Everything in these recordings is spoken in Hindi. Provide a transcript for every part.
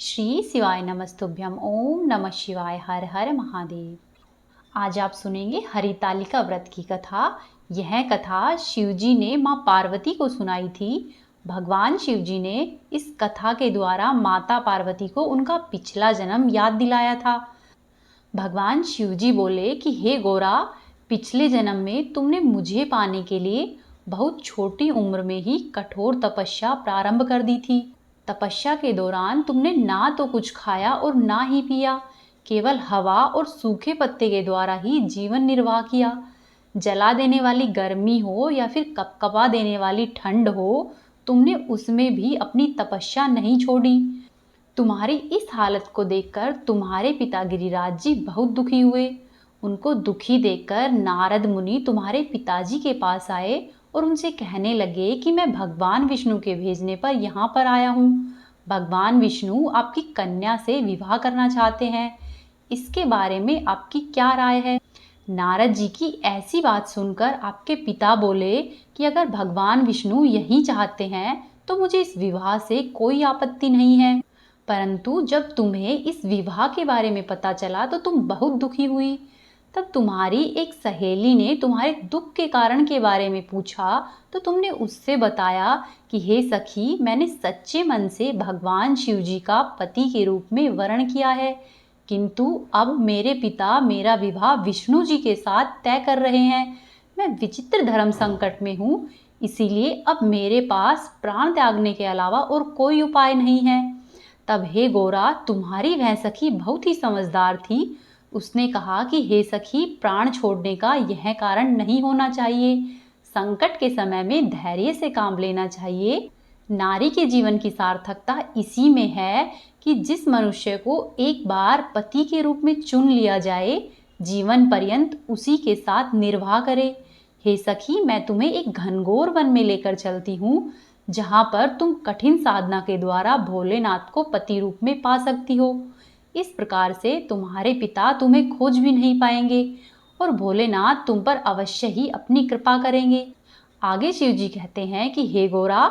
श्री शिवाय नमस्तुभ्यम। ओम नमः शिवाय। हर हर महादेव। आज आप सुनेंगे हरितालिका व्रत की कथा। यह कथा शिवजी ने माँ पार्वती को सुनाई थी। भगवान शिवजी ने इस कथा के द्वारा माता पार्वती को उनका पिछला जन्म याद दिलाया था। भगवान शिवजी बोले कि हे गोरा, पिछले जन्म में तुमने मुझे पाने के लिए बहुत छोटी उम्र में ही कठोर तपस्या प्रारंभ कर दी थी। तपस्या के दौरान तुमने ना तो कुछ खाया और ना ही पिया, केवल हवा और सूखे पत्ते के द्वारा ही जीवन निर्वाह किया। जला देने वाली गर्मी हो या फिर कपकपा देने वाली ठंड हो, तुमने उसमें भी अपनी तपस्या नहीं छोड़ी। तुम्हारी इस हालत को देखकर तुम्हारे पिता गिरिराज जी बहुत दुखी हुए। उनको दुखी देखकर नारद मुनि तुम्हारे पिताजी के पास आए और उनसे कहने लगे कि मैं भगवान विष्णु के भेजने पर यहाँ पर आया हूँ। भगवान विष्णु आपकी कन्या से विवाह करना चाहते हैं। इसके बारे में आपकी क्या राय है? नारद जी की ऐसी बात सुनकर आपके पिता बोले कि अगर भगवान विष्णु यही चाहते हैं तो मुझे इस विवाह से कोई आपत्ति नहीं है। परंतु जब तुम्हें इस विवाह के बारे में पता चला तो तुम बहुत दुखी हुई। तब तुम्हारी एक सहेली ने तुम्हारे दुख के कारण के बारे में पूछा तो तुमने उससे बताया कि हे सखी, मैंने सच्चे मन से भगवान शिवजी का पति के रूप में वर्ण किया है, किंतु अब मेरे पिता मेरा विवाह विष्णु जी के साथ तय कर रहे हैं। मैं विचित्र धर्म संकट में हूँ, इसीलिए अब मेरे पास प्राण त्यागने के अलावा और कोई उपाय नहीं है। तब हे गोरा, तुम्हारी वह सखी बहुत ही समझदार थी। उसने कहा कि हे सखी, प्राण छोड़ने का यह कारण नहीं होना चाहिए। संकट के समय में धैर्य से काम लेना चाहिए। नारी के जीवन की सार्थकता इसी में है कि जिस मनुष्य को एक बार पति के रूप में चुन लिया जाए, जीवन पर्यंत उसी के साथ निर्वाह करे। हे सखी, मैं तुम्हें एक घनघोर वन में लेकर चलती हूँ, जहाँ पर तुम कठिन साधना के द्वारा भोलेनाथ को पति रूप में पा सकती हो। इस प्रकार से तुम्हारे पिता तुम्हें खोज भी नहीं पाएंगे और भोलेनाथ तुम पर अवश्य ही अपनी कृपा करेंगे। आगे शिव जी कहते हैं कि हे गोरा,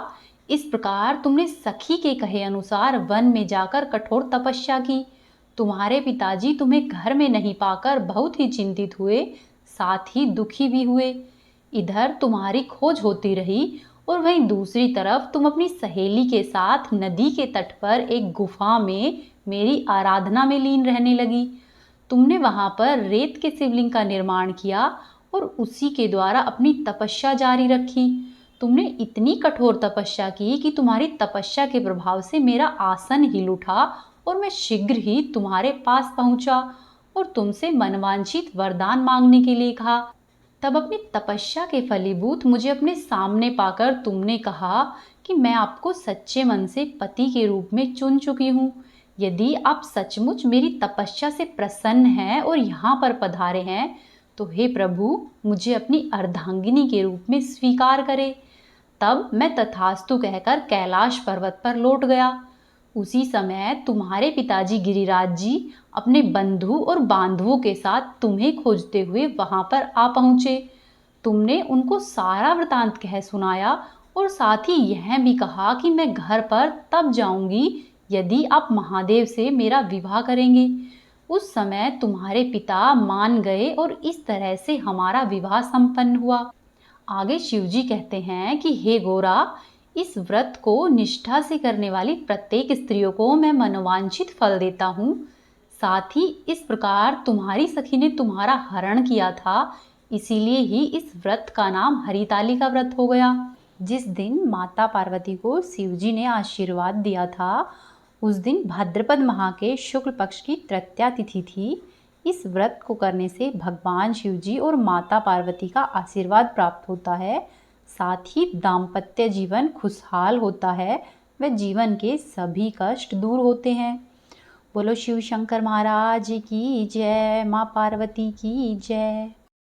इस प्रकार तुमने सखी के कहे अनुसार वन में जाकर कठोर तपस्या की। तुम्हारे पिताजी तुम्हें घर में नहीं पाकर बहुत ही चिंतित हुए, साथ ही दुखी भी हुए। इधर तुम्हारी खोज होती रही और वहीं दूसरी तरफ तुम अपनी सहेली के साथ नदी के तट पर एक गुफा में मेरी आराधना में लीन रहने लगी। तुमने वहां पर रेत के शिवलिंग का निर्माण किया और उसी के द्वारा अपनी तपस्या जारी रखी। तुमने इतनी कठोर तपस्या की कि तुम्हारी तपस्या के प्रभाव से मेरा आसन हिल उठा और मैं शीघ्र ही तुम्हारे पास पहुंचा और तुमसे मनवांछित वरदान मांगने के लिए कहा। तब अपनी तपस्या के फलीभूत मुझे अपने सामने पाकर तुमने कहा कि मैं आपको सच्चे मन से पति के रूप में चुन चुकी हूँ। यदि आप सचमुच मेरी तपस्या से प्रसन्न हैं और यहाँ पर पधारे हैं तो हे प्रभु, मुझे अपनी अर्धांगिनी के रूप में स्वीकार करें। तब मैं तथास्तु कहकर कैलाश पर्वत पर लौट गया। उसी समय तुम्हारे पिताजी गिरिराज जी अपने बंधु और बांधवों के साथ तुम्हें खोजते हुए वहां पर आ पहुंचे। तुमने उनको सारा वृतांत कह सुनाया और साथ ही यह भी कहा कि मैं घर पर तब जाऊंगी यदि आप महादेव से मेरा विवाह करेंगे। उस समय तुम्हारे पिता मान गए और इस तरह से हमारा विवाह संपन्न हुआ। आगे शिवजी कहते हैं कि हे गोरा, इस व्रत को निष्ठा से करने वाली प्रत्येक स्त्रियों को मैं मनोवांछित फल देता हूँ। साथ ही इस प्रकार तुम्हारी सखी ने तुम्हारा हरण किया था, इसीलिए ही इस व्रत का नाम हरितालिका व्रत हो गया। जिस दिन माता पार्वती को शिवजी ने आशीर्वाद दिया था, उस दिन भाद्रपद माह के शुक्ल पक्ष की तृतीया तिथि थी। इस व्रत को करने से भगवान शिवजी और माता पार्वती का आशीर्वाद प्राप्त होता है। साथ ही दाम्पत्य जीवन खुशहाल होता है व जीवन के सभी कष्ट दूर होते हैं। बोलो शिव शंकर महाराज की जय, माँ पार्वती की जय।